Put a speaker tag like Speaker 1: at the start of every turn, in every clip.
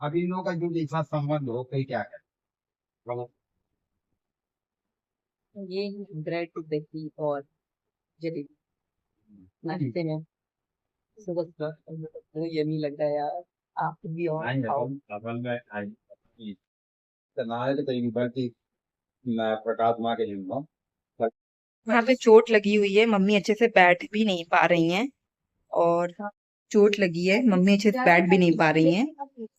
Speaker 1: अब इन लोगों का जो एक साथ संबंध हो कोई क्या करे। मतलब
Speaker 2: ये ब्रेड दही और जलेबी नाश्ते में सुबह सुबह तो यमी लग रहा है यार। आप भी और
Speaker 1: नहीं
Speaker 2: खाओ।
Speaker 1: अपन में इतना है कि तेरी बढ़ती मैं प्रकाश माँ के जिम्मा।
Speaker 3: वहां पे चोट लगी हुई है, मम्मी अच्छे से बैठ भी नहीं पा रही हैं। और चोट लगी है, मम्मी अच्छे से बैठ भी नहीं पा रही हैं।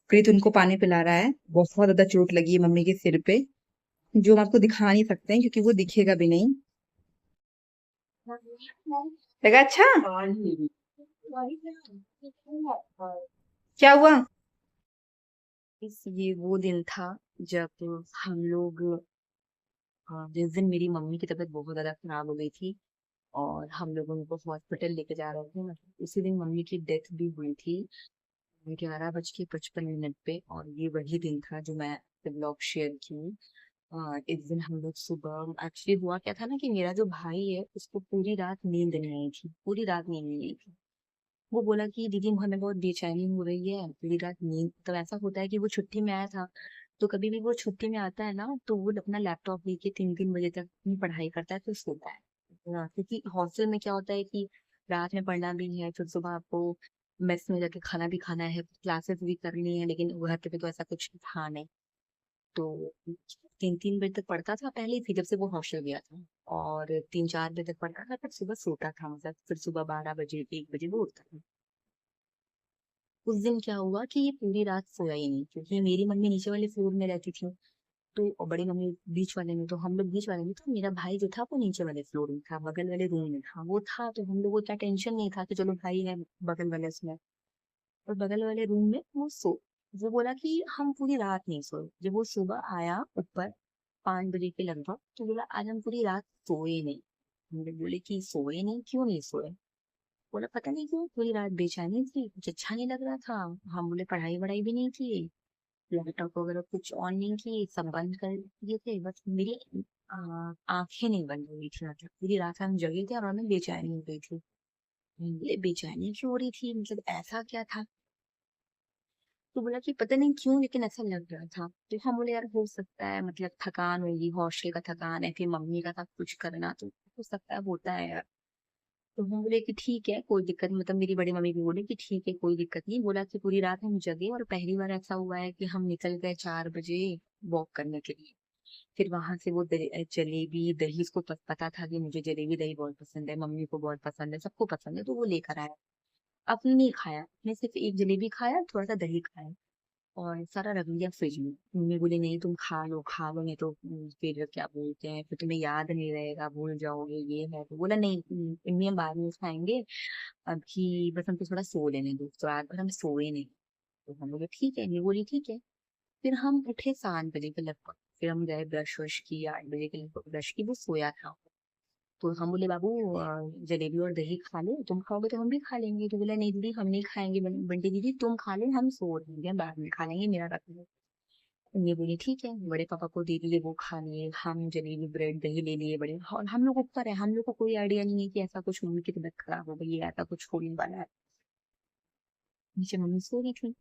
Speaker 3: प्रीत उनको पानी पिला रहा है। बहुत ज्यादा चोट लगी है मम्मी के सिर पे, जो हम आपको दिखा नहीं सकते हैं क्योंकि वो दिखेगा भी नहीं। लगा अच्छा? क्या हुआ? ये वो दिन था जब हम लोग जिस दिन मेरी मम्मी की तबीयत बहुत ज्यादा खराब हो गई थी और हम लोग उनको हॉस्पिटल लेके जा रहे थे। मतलब उसी दिन मम्मी की डेथ भी हुई थी 11:55 पे। और ये वही दिन था जो मैं ब्लॉग शेयर की। इस दिन हम लोग सुबह एक्चुअली हुआ क्या था ना कि मेरा जो भाई है उसको पूरी रात नींद नहीं आई थी, पूरी रात नींद नहीं आई थी। वो बोला कि दीदी हमें बहुत बेचैनी हो रही है, पूरी रात नींद। तो ऐसा होता है कि वो छुट्टी में आया था, तो कभी भी वो छुट्टी में आता है ना तो वो अपना लैपटॉप लेके 3-3 बजे तक अपनी पढ़ाई करता है, फिर सोता है। क्योंकि हॉस्टल में क्या होता है कि रात में पढ़ना भी है, फिर सुबह आपको मेस में जाके खाना भी खाना है, क्लासेस भी करनी है, लेकिन घर पे तो ऐसा कुछ था नहीं। तो 3-3 बजे तक पढ़ता था पहले, फिर जब से वो हॉस्टल गया था। और 3-4 बजे तक पढ़ता था, फिर सुबह सोता था। मतलब फिर सुबह 12 बजे 1 बजे वो उठता था। उस दिन क्या हुआ कि ये पूरी रात सोया ही नहीं, क्योंकि मेरी मम्मी नीचे वाले फ्लोर में रहती थी तो, और बड़ी मम्मी बीच वाले में, तो हम लोग बीच वाले में, तो मेरा भाई जो था वो नीचे वाले फ्लोर में था, बगल वाले रूम में था वो था। तो हम लोग को इतना टेंशन नहीं था कि चलो भाई है बगल वाले उसमें। और बगल वाले रूम में वो बोला कि हम पूरी रात नहीं सोए। जब वो सुबह आया ऊपर 5 बजे के लगभग, तो बोला आज हम पूरी रात सोए नहीं। हम लोग बोले कि सोए नहीं, क्यों नहीं सोए? बोला पता नहीं क्यों, पूरी रात बेचैनी थी, कुछ अच्छा नहीं लग रहा था। हम बोले पढ़ाई वढ़ाई भी नहीं की, लैपटॉप वगैरह कुछ ऑन नहीं की, सब बंद कर दिए थे। बस मेरी आंखें नहीं बंद हो रही थी, मतलब पूरी रात हम जगे थे और हमें बेचैनी हो गई थी। बोले बेचैनी क्यों हो रही थी, मतलब ऐसा क्या था? तो बोला कि पता नहीं क्यों लेकिन ऐसा लग रहा था। तो हम बोले यार हो सकता है मतलब थकान होगी, हॉस्टल का थकान है, फिर मम्मी का था कुछ करना, तो हो सकता है होता है यार। तो हम बोले कि ठीक है कोई दिक्कत नहीं, मतलब मेरी बड़ी मम्मी भी बोले कि ठीक है कोई दिक्कत नहीं। बोला कि पूरी रात हम जगे और पहली बार ऐसा हुआ है कि हम निकल गए 4 बजे वॉक करने के लिए। फिर वहां से वो जलेबी दही, उसको पता था कि मुझे जलेबी दही बहुत पसंद है, मम्मी को बहुत पसंद है, सबको पसंद है, तो वो लेकर आया। अपने नहीं खाया, मैं सिर्फ एक जलेबी खाया, थोड़ा सा दही खाया और सारा रख दिया फ्रिज में। मम्मी बोली नहीं तुम खा लो, नहीं तो फिर क्या बोलते हैं, फिर तुम्हें याद नहीं रहेगा, भूल जाओगे, ये है। तो बोला नहीं इन्हें हम बाद में खाएंगे, अभी बस हमको थोड़ा सो लेने दो। तो रात भर हम सोए नहीं। तो हम बोले ठीक है, ये बोली ठीक है। फिर हम उठे 7 बजे के लगभग, फिर हम गए ब्रश वश की, 8 बजे के लगभग ब्रश की, वो सोया था। तो हम बोले बाबू जलेबी और दही खा लो, तुम खाओगे तो हम भी खा लेंगे। तो बोला नहीं दीदी हम नहीं खाएंगे, बंटी दीदी तुम खा लो, हम सो रहेंगे, बाद में खा लेंगे, मेरा रख लो। ये बोली ठीक है, बड़े पापा को दे दिए, वो खा लिए, हम जलेबी ब्रेड दही ले लिए बड़े। और हम लोग ऊपर है, हम लोग को कोई आइडिया नहीं है कि ऐसा कुछ मम्मी की तबीयत खराब हो गई है, ऐसा कुछ होने वाला है। नीचे मम्मी सो रही थी,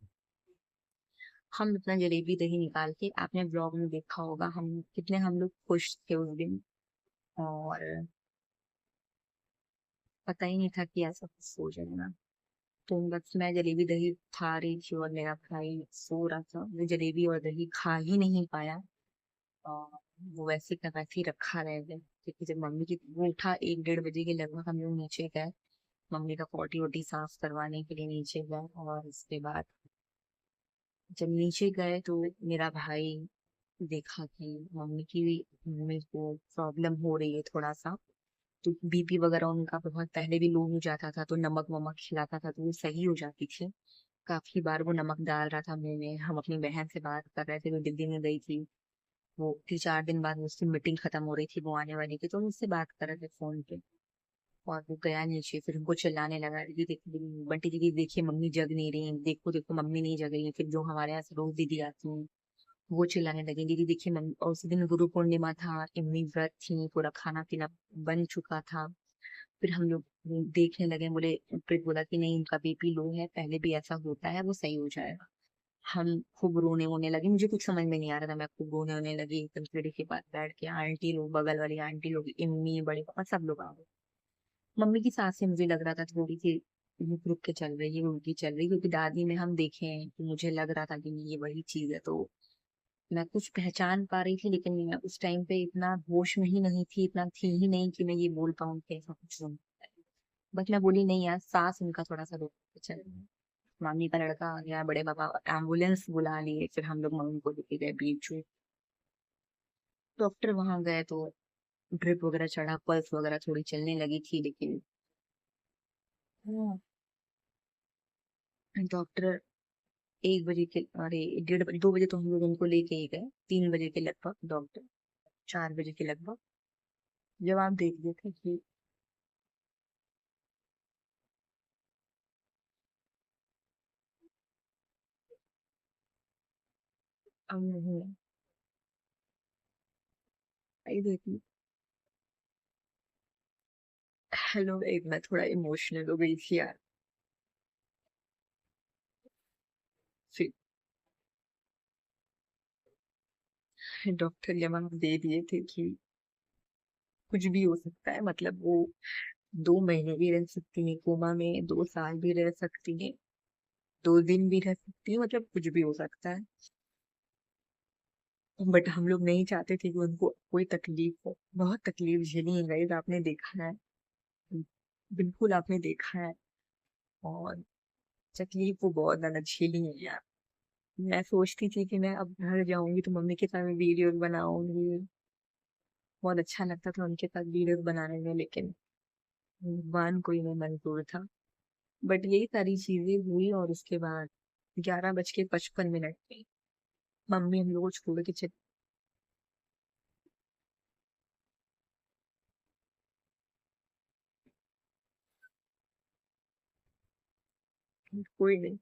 Speaker 3: हम अपना जलेबी दही निकाल के, आपने ब्लॉग में देखा होगा हम कितने हम लोग खुश थे उस दिन। और पता ही नहीं था कि ऐसा कुछ हो जाएगा। तो बस मैं जलेबी दही खा रही थी और मेरा भाई सो रहा था, वो जलेबी और दही खा ही नहीं पाया। और वो वैसे का वैसे ही रखा रह गया, क्योंकि जब मम्मी की वो उठा 1-1:30 बजे के लगभग, हम लोग नीचे गए मम्मी का पोटी वोटी साफ करवाने के लिए नीचे गए। और उसके बाद जब नीचे गए तो मेरा भाई देखा कि मम्मी को प्रॉब्लम हो रही है थोड़ा सा। तो बीपी वगैरह उनका बहुत पहले भी लो हो जाता था, तो नमक वमक खिलाता था तो वो सही हो जाती थी। काफी बार वो नमक डाल रहा था मुंह में। हम अपनी बहन से बात कर रहे थे, वो दिल्ली में गई थी, वो 3-4 दिन बाद उसकी मीटिंग खत्म हो रही थी, वो आने वाली थी, तो हम उससे बात कर रहे थे फोन पे। और वो गया नीचे, फिर हमको चिल्लाने लगा, दीदी देखिए बंटी दीदी देखिए मम्मी जग नहीं रही, देखो देखो मम्मी नहीं जग रही है। फिर जो हमारे यहाँ से रोज दीदी आती हैं वो चिल्लाने लगी, दीदी देखिए मम्मी। और उसी दिन गुरु पूर्णिमा था, इमली व्रत थी, पूरा खाना पीना बन चुका था। फिर हम लोग देखने लगे, बोले, फिर बोला कि नहीं उनका बीपी लो है, पहले भी ऐसा होता है, वो सही हो जाएगा। हम खूब रोने वोने लगे, मुझे कुछ समझ में नहीं आ रहा था, मैं खूब रोने वोने लगी एकदम सीढ़ी के पास बैठ के। आंटी लोग, बगल वाली आंटी लोग, इम्मी, बड़े पापा, सब लोग आ गए। मम्मी की सांस से मुझे लग रहा था थोड़ी सी रुक रुक के चल रही है, उल्टी चल रही, क्योंकि दादी में हम देखे हैं कि मुझे लग रहा था कि नहीं, ये वही चीज है। तो मैं कुछ पहचान पा रही थी, लेकिन मैं उस टाइम पे इतना होश में ही नहीं थी, इतना थी ही नहीं कि मैं ये बोल पाऊँ कि ऐसा कुछ हो। बट मैं बोली नहीं यार, सांस उनका थोड़ा सा रुक के चल रहा है। मामी का लड़का आ गया, बड़े पापा एम्बुलेंस बुला लिए, फिर हम लोग मम्मी को लेके गए बीच में। डॉक्टर वहां गए तो ड्रिप वगैरह चढ़ा, पल्स वगैरह थोड़ी चलने लगी थी, लेकिन डॉक्टर 1 बजे के, अरे 1:30 2 बजे तो हम लोग उनको लेके ही गए, 3 बजे के लगभग डॉक्टर, 4 बजे के लगभग जवाब दे दिए थे कि अब नहीं है। आई देखिए, हेलो, एक मैं थोड़ा इमोशनल हो गई थी यार। फिर डॉक्टर जवाब दे दिए थे कि कुछ भी हो सकता है, मतलब वो 2 महीने भी रह सकती है कोमा में, 2 साल भी रह सकती है, 2 दिन भी रह सकती है, मतलब कुछ भी हो सकता है। बट हम लोग नहीं चाहते थे कि उनको कोई तकलीफ हो। बहुत तकलीफ झेली है गाइस, आपने देखा है, बिल्कुल आपने देखा है। और तकलीफ वो बहुत ज्यादा झेली है यार। मैं सोचती थी कि मैं अब घर जाऊंगी तो मम्मी के साथ वीडियोस बनाऊंगी, बहुत अच्छा लगता था उनके साथ वीडियोस बनाने में, लेकिन भगवान को ही मैं मंजूर था। बट यही सारी चीजें हुई, और उसके बाद 11:55 पे मम्मी हम लोग को छोड़ के चली। कोई नहीं,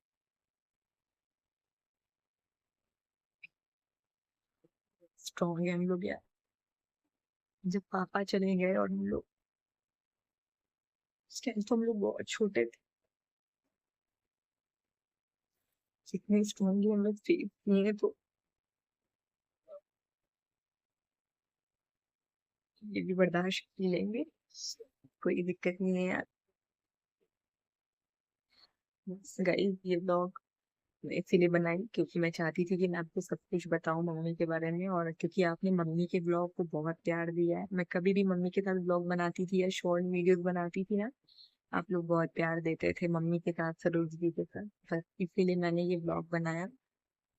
Speaker 3: स्ट्रॉन्ग है हम लोग यार। जब पापा चले गए और हम लोग, उस टाइम तो हम लोग बहुत छोटे थे, जितने स्ट्रॉन्गली हम लोग फेस किए तो ये भी बर्दाश्त कर लेंगे, कोई दिक्कत नहीं है यार। गाइस, ये ब्लॉग मैं इसीलिए बनाई क्योंकि मैं चाहती थी कि मैं आपको सब कुछ बताऊं मम्मी के बारे में, और क्योंकि आपने मम्मी के ब्लॉग को बहुत प्यार दिया है। मैं कभी भी मम्मी के साथ ब्लॉग बनाती थी या शॉर्ट वीडियोस बनाती थी ना, आप लोग बहुत प्यार देते थे मम्मी के साथ, सरोज जी के साथ, बस इसीलिए मैंने ये ब्लॉग बनाया।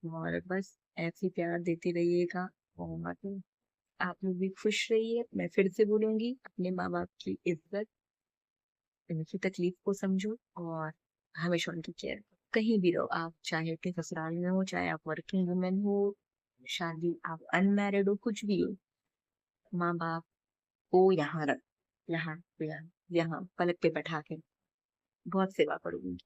Speaker 3: और बस ऐसे ही प्यार देते रहिएगा, और आप लोग भी खुश रहिए। मैं फिर से बोलूंगी, अपने माँ बाप की इज्जत, उनकी तकलीफ को समझो, और हमेशा उनकी केयर करो। कहीं भी रहो आप, चाहे अपने ससुराल में हो, चाहे आप वर्किंग वुमेन हो, शादी, आप अनमैरिड हो, कुछ भी हो, माँ बाप को यहाँ रख, यहाँ यहाँ यहाँ पलक पे बैठा के बहुत सेवा करूंगी।